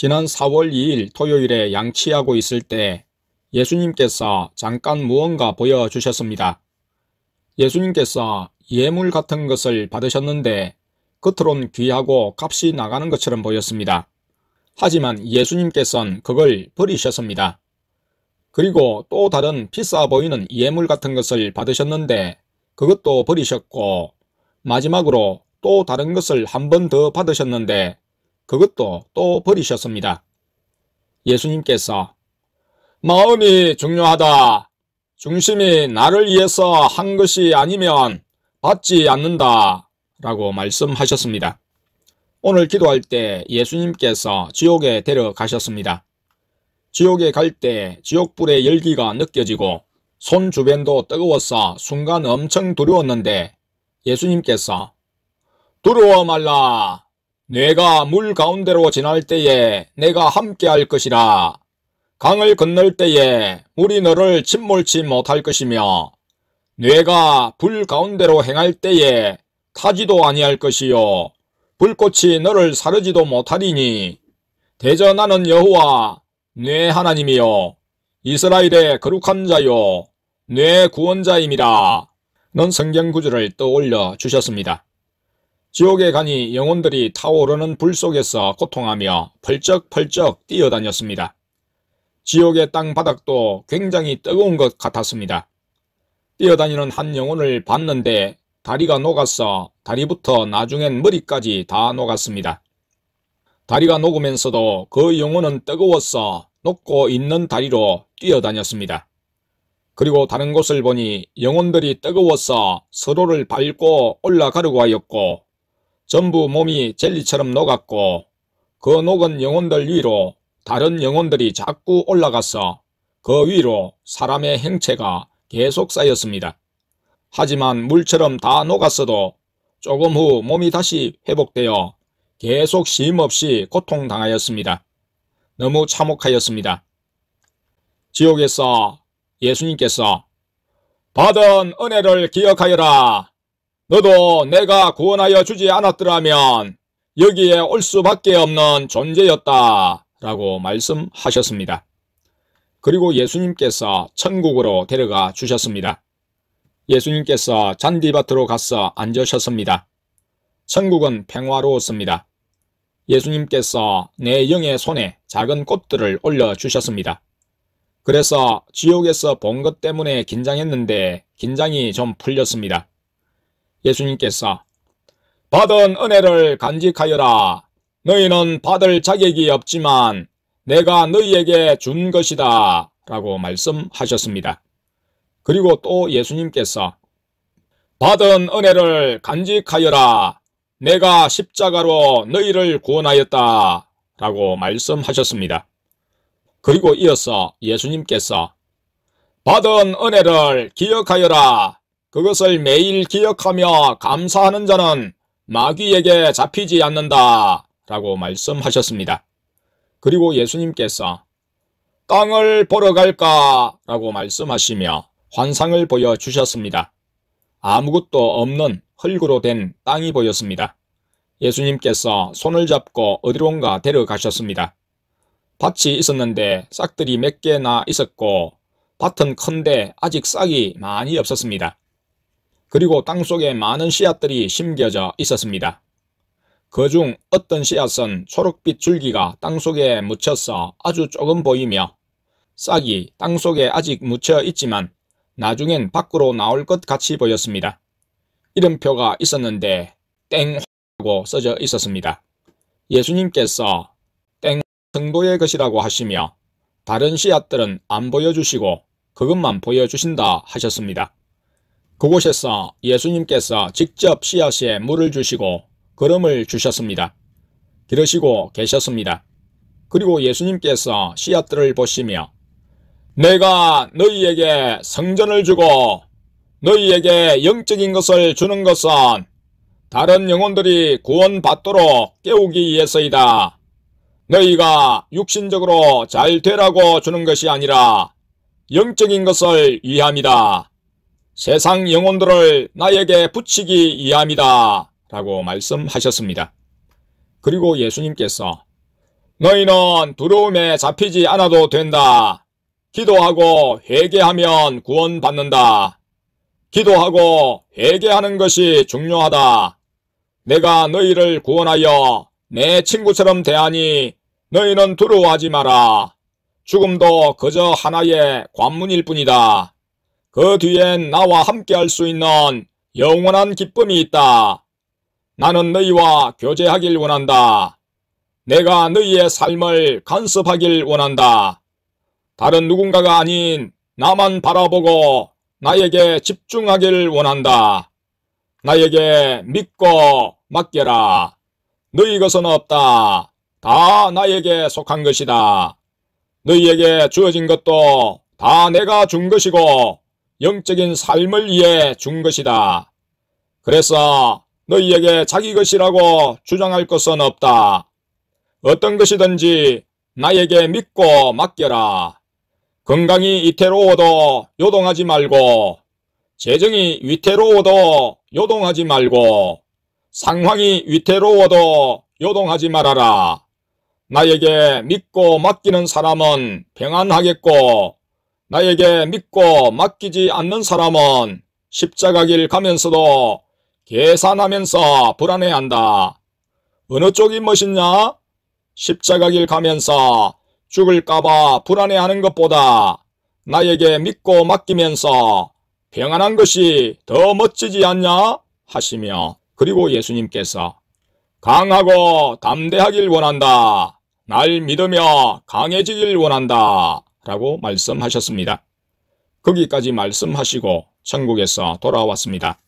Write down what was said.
지난 4월 2일 토요일에 양치하고 있을 때 예수님께서 잠깐 무언가 보여주셨습니다. 예수님께서 예물 같은 것을 받으셨는데 겉으론 귀하고 값이 나가는 것처럼 보였습니다. 하지만 예수님께서는 그걸 버리셨습니다. 그리고 또 다른 비싸 보이는 예물 같은 것을 받으셨는데 그것도 버리셨고, 마지막으로 또 다른 것을 한 번 더 받으셨는데 그것도 또 버리셨습니다. 예수님께서 마음이 중요하다. 중심이 나를 위해서 한 것이 아니면 받지 않는다 라고 말씀하셨습니다. 오늘 기도할 때 예수님께서 지옥에 데려가셨습니다. 지옥에 갈 때 지옥불의 열기가 느껴지고 손 주변도 뜨거워서 순간 엄청 두려웠는데 예수님께서 두려워 말라. 내가 물 가운데로 지날 때에 내가 함께 할 것이라. 강을 건널 때에 물이 너를 침몰치 못할 것이며 내가 불 가운데로 행할 때에 타지도 아니할 것이요 불꽃이 너를 사르지도 못하리니 대저 나는 여호와 네 하나님이요 이스라엘의 거룩한 자요 네 구원자임이라 는 성경 구절을 떠올려 주셨습니다. 지옥에 가니 영혼들이 타오르는 불 속에서 고통하며 펄쩍펄쩍 뛰어다녔습니다. 지옥의 땅 바닥도 굉장히 뜨거운 것 같았습니다. 뛰어다니는 한 영혼을 봤는데 다리가 녹아서 다리부터 나중엔 머리까지 다 녹았습니다. 다리가 녹으면서도 그 영혼은 뜨거워서 녹고 있는 다리로 뛰어다녔습니다. 그리고 다른 곳을 보니 영혼들이 뜨거워서 서로를 밟고 올라가려고 하였고 전부 몸이 젤리처럼 녹았고 그 녹은 영혼들 위로 다른 영혼들이 자꾸 올라가서 그 위로 사람의 행체가 계속 쌓였습니다. 하지만 물처럼 다 녹았어도 조금 후 몸이 다시 회복되어 계속 쉼없이 고통당하였습니다. 너무 참혹하였습니다. 지옥에서 예수님께서 받은 은혜를 기억하여라. 너도 내가 구원하여 주지 않았더라면 여기에 올 수밖에 없는 존재였다 라고 말씀하셨습니다. 그리고 예수님께서 천국으로 데려가 주셨습니다. 예수님께서 잔디밭으로 가서 앉으셨습니다. 천국은 평화로웠습니다. 예수님께서 내 영의 손에 작은 꽃들을 올려주셨습니다. 그래서 지옥에서 본 것 때문에 긴장했는데 긴장이 좀 풀렸습니다. 예수님께서 받은 은혜를 간직하여라. 너희는 받을 자격이 없지만 내가 너희에게 준 것이다 라고 말씀하셨습니다. 그리고 또 예수님께서 받은 은혜를 간직하여라. 내가 십자가로 너희를 구원하였다 라고 말씀하셨습니다. 그리고 이어서 예수님께서 받은 은혜를 기억하여라. 그것을 매일 기억하며 감사하는 자는 마귀에게 잡히지 않는다 라고 말씀하셨습니다. 그리고 예수님께서 땅을 보러 갈까 라고 말씀하시며 환상을 보여주셨습니다. 아무것도 없는 흙으로 된 땅이 보였습니다. 예수님께서 손을 잡고 어디론가 데려가셨습니다. 밭이 있었는데 싹들이 몇 개나 있었고 밭은 큰데 아직 싹이 많이 없었습니다. 그리고 땅속에 많은 씨앗들이 심겨져 있었습니다. 그중 어떤 씨앗은 초록빛 줄기가 땅속에 묻혀서 아주 조금 보이며 싹이 땅속에 아직 묻혀 있지만 나중엔 밖으로 나올 것 같이 보였습니다. 이름표가 있었는데 땡하고 써져 있었습니다. 예수님께서 땡 성도의 것이라고 하시며 다른 씨앗들은 안 보여주시고 그것만 보여주신다 하셨습니다. 그곳에서 예수님께서 직접 씨앗에 물을 주시고 걸음을 주셨습니다. 기르시고 계셨습니다. 그리고 예수님께서 씨앗들을 보시며 내가 너희에게 성전을 주고 너희에게 영적인 것을 주는 것은 다른 영혼들이 구원받도록 깨우기 위해서이다. 너희가 육신적으로 잘 되라고 주는 것이 아니라 영적인 것을 위함이다. 세상 영혼들을 나에게 붙이기 위함이다 라고 말씀하셨습니다. 그리고 예수님께서 너희는 두려움에 잡히지 않아도 된다. 기도하고 회개하면 구원받는다. 기도하고 회개하는 것이 중요하다. 내가 너희를 구원하여 내 친구처럼 대하니 너희는 두려워하지 마라. 죽음도 그저 하나의 관문일 뿐이다. 그 뒤엔 나와 함께 할 수 있는 영원한 기쁨이 있다. 나는 너희와 교제하길 원한다. 내가 너희의 삶을 간섭하길 원한다. 다른 누군가가 아닌 나만 바라보고 나에게 집중하길 원한다. 나에게 믿고 맡겨라. 너희 것은 없다. 다 나에게 속한 것이다. 너희에게 주어진 것도 다 내가 준 것이고 영적인 삶을 위해 준 것이다. 그래서 너희에게 자기 것이라고 주장할 것은 없다. 어떤 것이든지 나에게 믿고 맡겨라. 건강이 이태로워도 요동하지 말고, 재정이 위태로워도 요동하지 말고, 상황이 위태로워도 요동하지 말아라. 나에게 믿고 맡기는 사람은 평안하겠고, 나에게 믿고 맡기지 않는 사람은 십자가길 가면서도 계산하면서 불안해한다. 어느 쪽이 멋있냐? 십자가길 가면서 죽을까봐 불안해하는 것보다 나에게 믿고 맡기면서 평안한 것이 더 멋지지 않냐? 하시며, 그리고 예수님께서 강하고 담대하길 원한다. 날 믿으며 강해지길 원한다. 라고 말씀하셨습니다. 거기까지 말씀하시고 천국에서 돌아왔습니다.